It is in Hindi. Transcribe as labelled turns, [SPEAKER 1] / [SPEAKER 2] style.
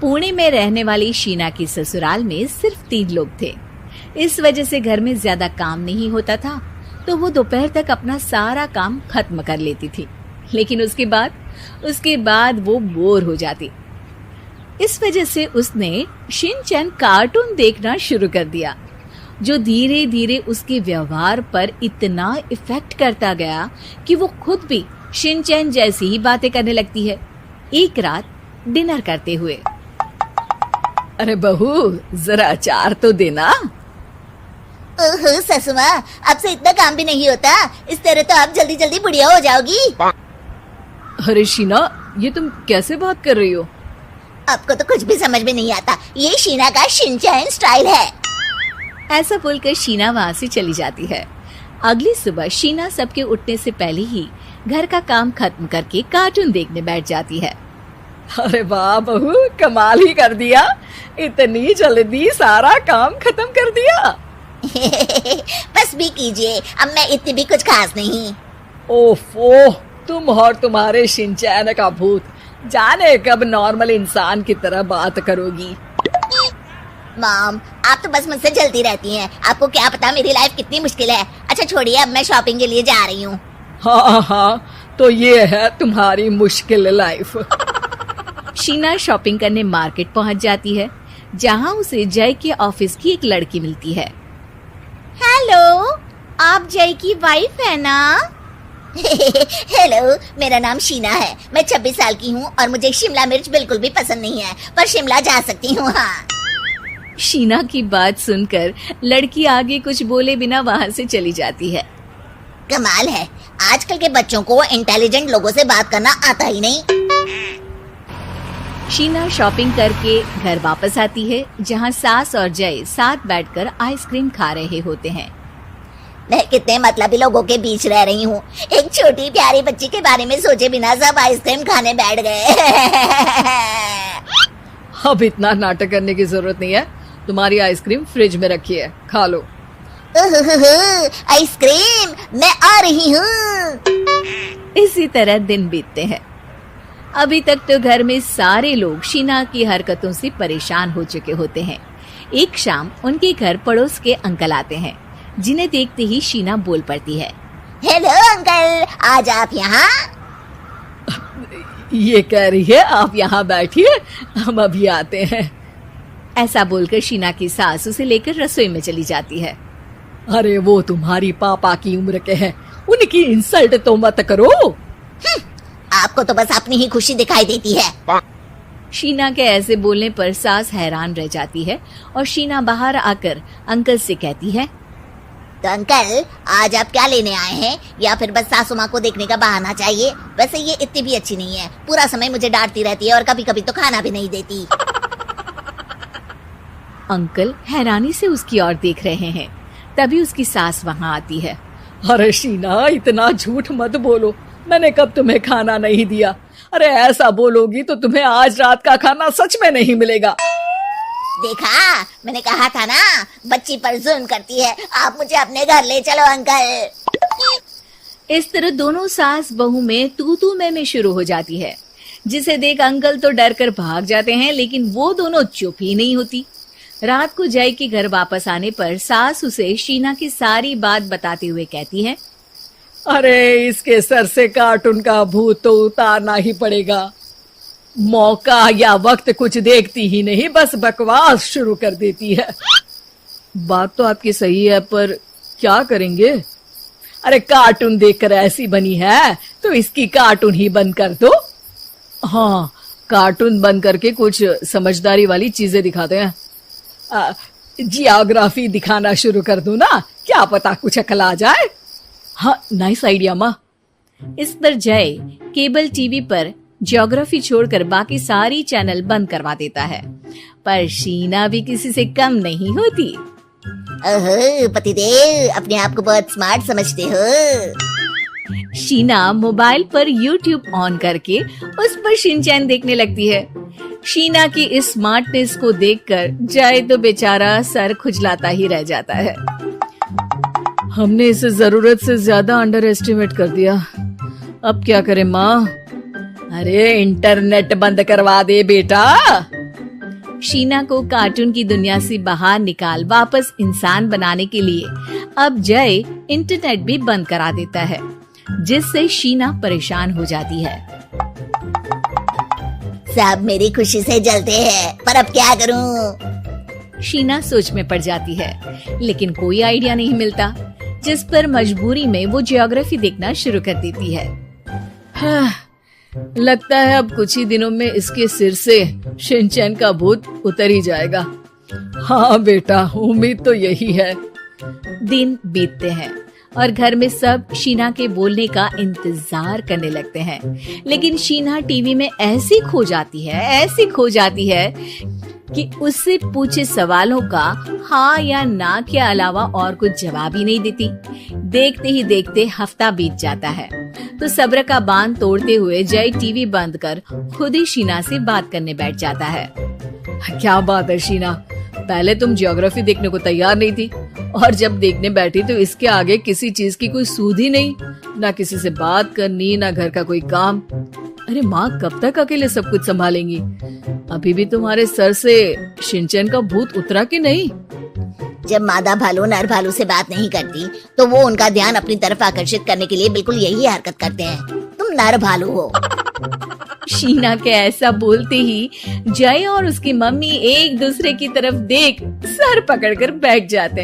[SPEAKER 1] पुणे में रहने वाली शीना की ससुराल में सिर्फ 3 लोग थे। इस वजह से घर में ज्यादा काम नहीं होता था, तो वो दोपहर तक अपना सारा काम खत्म कर लेती थी। लेकिन उसके बाद वो बोर हो जाती। इस वजह से उसने शिनचैन कार्टून देखना शुरू कर दिया, जो धीरे धीरे उसके व्यवहार पर इतना इफेक्ट करता गया कि वो खुद भी शिनचैन जैसी ही बातें करने लगती है। एक रात डिनर करते हुए, अरे बहू, जरा अचार तो देना।
[SPEAKER 2] ओहो ससु माँ, आपसे इतना काम भी नहीं होता। इस तरह तो आप जल्दी जल्दी बुढ़िया हो जाओगी।
[SPEAKER 1] अरे शीना, ये तुम कैसे बात कर रही हो?
[SPEAKER 2] आपको तो कुछ भी समझ में नहीं आता। ये शीना का शिनचैन स्टाइल है।
[SPEAKER 1] ऐसा बोलकर शीना वहाँ से चली जाती है। अगली सुबह शीना सबके उठने से पहले ही घर का काम खत्म करके कार्टून देखने बैठ जाती है। अरे वाह बहू, कमाल ही कर दिया, इतनी जल्दी सारा काम खत्म कर दिया।
[SPEAKER 2] बस भी कीजिए, अब मैं इतनी भी कुछ खास नहीं।
[SPEAKER 1] ओफो, तुम और तुम्हारे शिनचैन का भूत, जाने कब नॉर्मल इंसान की तरह बात करोगी।
[SPEAKER 2] मॉम, आप तो बस मुझसे जलती रहती हैं। आपको क्या पता मेरी लाइफ कितनी मुश्किल है। अच्छा छोड़िए, अब मैं शॉपिंग के लिए जा रही हूँ।
[SPEAKER 1] हाँ, तो ये है तुम्हारी मुश्किल लाइफ। शीना शॉपिंग करने मार्केट पहुँच जाती है, जहाँ उसे जय के ऑफिस की एक लड़की मिलती है।
[SPEAKER 2] हेलो, आप जय की वाइफ है ना? हेलो, मेरा नाम शीना है। मैं 26 साल की हूँ और मुझे शिमला मिर्च बिल्कुल भी पसंद नहीं है, पर शिमला जा सकती हूँ। हाँ।
[SPEAKER 1] शीना की बात सुनकर लड़की आगे कुछ बोले बिना वहाँ से चली जाती है।
[SPEAKER 2] कमाल है, आजकल के बच्चों को इंटेलिजेंट लोगों से बात करना आता ही नहीं।
[SPEAKER 1] शीना शॉपिंग करके घर वापस आती है, जहाँ सास और जय साथ बैठकर आइसक्रीम खा रहे होते हैं।
[SPEAKER 2] मैं कितने मतलबी लोगों के बीच रह रही हूँ। एक छोटी प्यारी बच्ची के बारे में सोचे बिना सब आइसक्रीम खाने बैठ गए।
[SPEAKER 1] अब इतना नाटक करने की जरूरत नहीं है, तुम्हारी आइसक्रीम फ्रिज में रखी है, खा लो।
[SPEAKER 2] आइसक्रीम, मैं आ रही हूँ।
[SPEAKER 1] इसी तरह दिन बीतते हैं। अभी तक तो घर में सारे लोग शीना की हरकतों से परेशान हो चुके होते हैं। एक शाम उनके घर पड़ोस के अंकल आते हैं, जिन्हें देखते ही शीना बोल पड़ती है।
[SPEAKER 2] हेलो अंकल, आज आप यहाँ?
[SPEAKER 1] ये कह रही है आप यहाँ बैठिए, हम अभी आते हैं। ऐसा बोलकर शीना की सास उसे लेकर रसोई में चली जाती है। अरे वो तुम्हारी पापा की उम्र के हैं, उनकी इंसल्ट तो मत करो।
[SPEAKER 2] आपको तो बस अपनी ही खुशी दिखाई देती है।
[SPEAKER 1] शीना के ऐसे बोलने पर सास हैरान रह जाती है और शीना बाहर आकर अंकल से कहती है,
[SPEAKER 2] तो अंकल, आज आप क्या लेने आए हैं? या फिर बस सासू माँ को देखने का बहाना चाहिए? वैसे ये इतनी भी अच्छी नहीं है, पूरा समय मुझे डांटती रहती है और कभी कभी तो खाना भी नहीं देती।
[SPEAKER 1] अंकल हैरानी से उसकी ओर देख रहे हैं। तभी उसकी सास वहाँ आती है। अरे शीना, इतना झूठ मत बोलो, मैंने कब तुम्हें खाना नहीं दिया? अरे ऐसा बोलोगी तो तुम्हें आज रात का खाना सच में नहीं मिलेगा।
[SPEAKER 2] देखा, मैंने कहा था ना, बच्ची पर जुल्म करती है। आप मुझे अपने घर ले चलो अंकल।
[SPEAKER 1] इस तरह दोनों सास बहू में तू मैं शुरू हो जाती है, जिसे देख अंकल तो डर कर भाग जाते हैं, लेकिन वो दोनों चुप ही नहीं होती। रात को जय के घर वापस आने पर सास उसे शीना की सारी बात बताते हुए कहती है, अरे इसके सर से कार्टून का भूत तो उतारना ही पड़ेगा। मौका या वक्त कुछ देखती ही नहीं, बस बकवास शुरू कर देती है। बात तो आपकी सही है, पर क्या करेंगे? अरे कार्टून देखकर ऐसी बनी है तो इसकी कार्टून ही बंद कर दो। हाँ, कार्टून बंद करके कुछ समझदारी वाली चीजें दिखाते हैं। जियोग्राफी दिखाना शुरू कर दो ना, क्या पता कुछ अकल आ जाए। हाँ, नाइस आइडिया माँ। इस पर जय केबल टीवी पर ज्योग्राफी छोड़कर बाकी सारी चैनल बंद करवा देता है, पर शीना भी किसी से कम नहीं होती।
[SPEAKER 2] ओहो पतिदेव, अपने आप को बहुत स्मार्ट समझते हो।
[SPEAKER 1] शीना मोबाइल पर YouTube ऑन करके उस पर शिनचैन देखने लगती है। शीना की इस स्मार्टनेस को देखकर जय तो बेचारा सर खुजलाता ही रह जाता है। हमने इसे जरूरत से ज्यादा अंडर एस्टिमेट कर दिया, अब क्या करें माँ? अरे इंटरनेट बंद करवा दे बेटा। शीना को कार्टून की दुनिया से बाहर निकाल वापस इंसान बनाने के लिए अब जय इंटरनेट भी बंद करा देता है, जिससे शीना परेशान हो जाती है।
[SPEAKER 2] सब मेरी खुशी से जलते हैं, पर अब क्या करूं?
[SPEAKER 1] शीना सोच में पड़ जाती है, लेकिन कोई आइडिया नहीं मिलता, जिस पर मजबूरी में वो ज्योग्राफी देखना शुरू कर देती है। लगता है अब कुछ ही दिनों में इसके सिर से शिनचैन का भूत उतर ही जाएगा। हाँ बेटा, उम्मीद तो यही है। दिन बीतते हैं और घर में सब शीना के बोलने का इंतजार करने लगते हैं, लेकिन शीना टीवी में ऐसी खो जाती है कि उससे पूछे सवालों का हाँ या ना के अलावा और कुछ जवाब ही नहीं देती। देखते ही देखते हफ्ता बीत जाता है, तो सब्र का बांध तोड़ते हुए जय टीवी बंद कर खुद ही शीना से बात करने बैठ जाता है। क्या बात है शीना, पहले तुम ज्योग्राफी देखने को तैयार नहीं थी, और जब देखने बैठी तो इसके आगे किसी चीज की कोई सूध ही नहीं, ना किसी से बात करनी, ना घर का कोई काम। अरे माँ कब तक अकेले सब कुछ संभालेंगी? अभी भी तुम्हारे सर से शिनचैन का भूत उतरा कि नहीं?
[SPEAKER 2] जब मादा भालू नर भालू से बात नहीं करती, तो वो उनका ध्यान अपनी तरफ आकर्षित करने के लिए बिल्कुल यही हरकत करते हैं। तुम नर भालू हो।
[SPEAKER 1] शीना के ऐसा बोलते ही जय और उसकी मम्मी एक दूसरे की तरफ देख सर पकड़कर बैठ जाते हैं।